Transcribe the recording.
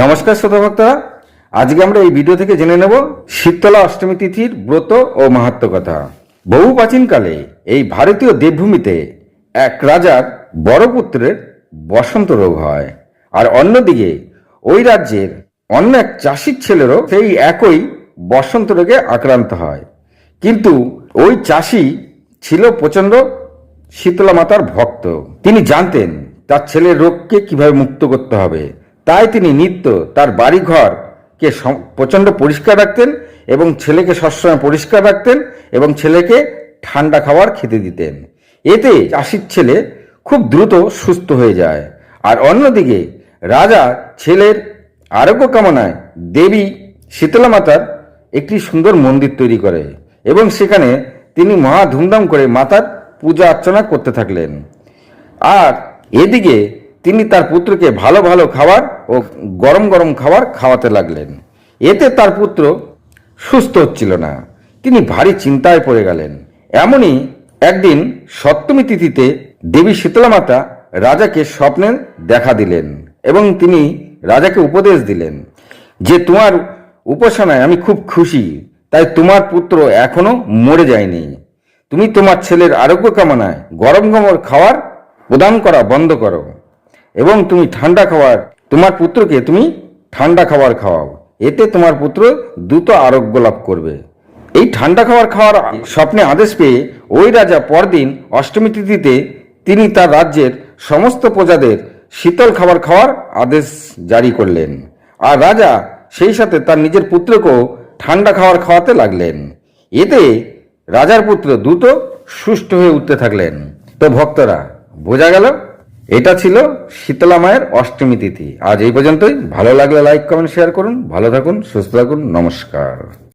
নমস্কার শ্রোতা ভক্তরা, আজকে আমরা এই ভিডিও থেকে জেনে নেব শীতলা অষ্টমী তিথির ব্রত ও মাহাত্ম্য কথা। বহু প্রাচীনকালে এই ভারতীয় দেবভূমিতে এক রাজার বড় পুত্রের বসন্ত রোগ হয়, আর অন্যদিকে ওই রাজ্যের অন্য এক চাষির ছেলেরও সেই একই বসন্ত রোগে আক্রান্ত হয়। কিন্তু ওই চাষি ছিল প্রচণ্ড শীতলা মাতার ভক্ত। তিনি জানতেন তার ছেলের রোগকে কিভাবে মুক্ত করতে হবে, তাই তিনি নিত্য তার বাড়িঘরকে প্রচণ্ড পরিষ্কার রাখতেন এবং ছেলেকে সবসময় পরিষ্কার রাখতেন এবং ছেলেকে ঠান্ডা খাবার খেতে দিতেন। এতে চাষির ছেলে খুব দ্রুত সুস্থ হয়ে যায়। আর অন্যদিকে রাজা ছেলের আরোগ্য কামনায় দেবী শীতলা মাতার একটি সুন্দর মন্দির তৈরি করে এবং সেখানে তিনি মহা ধুমধাম করে মাতার পূজা অর্চনা করতে থাকলেন। আর এদিকে তিনি তার পুত্রকে ভালো ভালো খাবার ও গরম গরম খাবার খাওয়াতে লাগলেন। এতে তার পুত্র সুস্থ হচ্ছিল না। তিনি ভারী চিন্তায় পড়ে গেলেন। এমনই একদিন সপ্তমী তিথিতে দেবী শীতলা মাতা রাজাকে স্বপ্নে দেখা দিলেন এবং তিনি রাজাকে উপদেশ দিলেন যে তোমার উপাসনায় আমি খুব খুশি, তাই তোমার পুত্র এখনো মরে যায়নি। তুমি তোমার ছেলের আরোগ্য কামনায় গরম গরম খাবার প্রদান করা বন্ধ করো এবং তুমি তোমার পুত্রকে তুমি ঠান্ডা খাবার খাওয়াও। এতে তোমার পুত্র দ্রুত আরোগ্য লাভ করবে। এই ঠান্ডা খাওয়ার স্বপ্নে আদেশ পেয়ে ওই রাজা পরদিন অষ্টমী তিথিতে তিনি তার রাজ্যের সমস্ত প্রজাদের শীতল খাবার খাওয়ার আদেশ জারি করলেন। আর রাজা সেই সাথে তার নিজের পুত্রকেও ঠান্ডা খাবার খাওয়াতে লাগলেন। এতে রাজার পুত্র দ্রুত সুস্থ হয়ে উঠতে থাকলেন। তো ভক্তরা, বোঝা গেল এটা ছিল শীতলা মায়ের অষ্টমী তিথি। আজ এই পর্যন্তই। ভালো লাগলে লাইক কমেন্ট শেয়ার করুন। ভালো থাকুন, সুস্থ থাকুন। নমস্কার।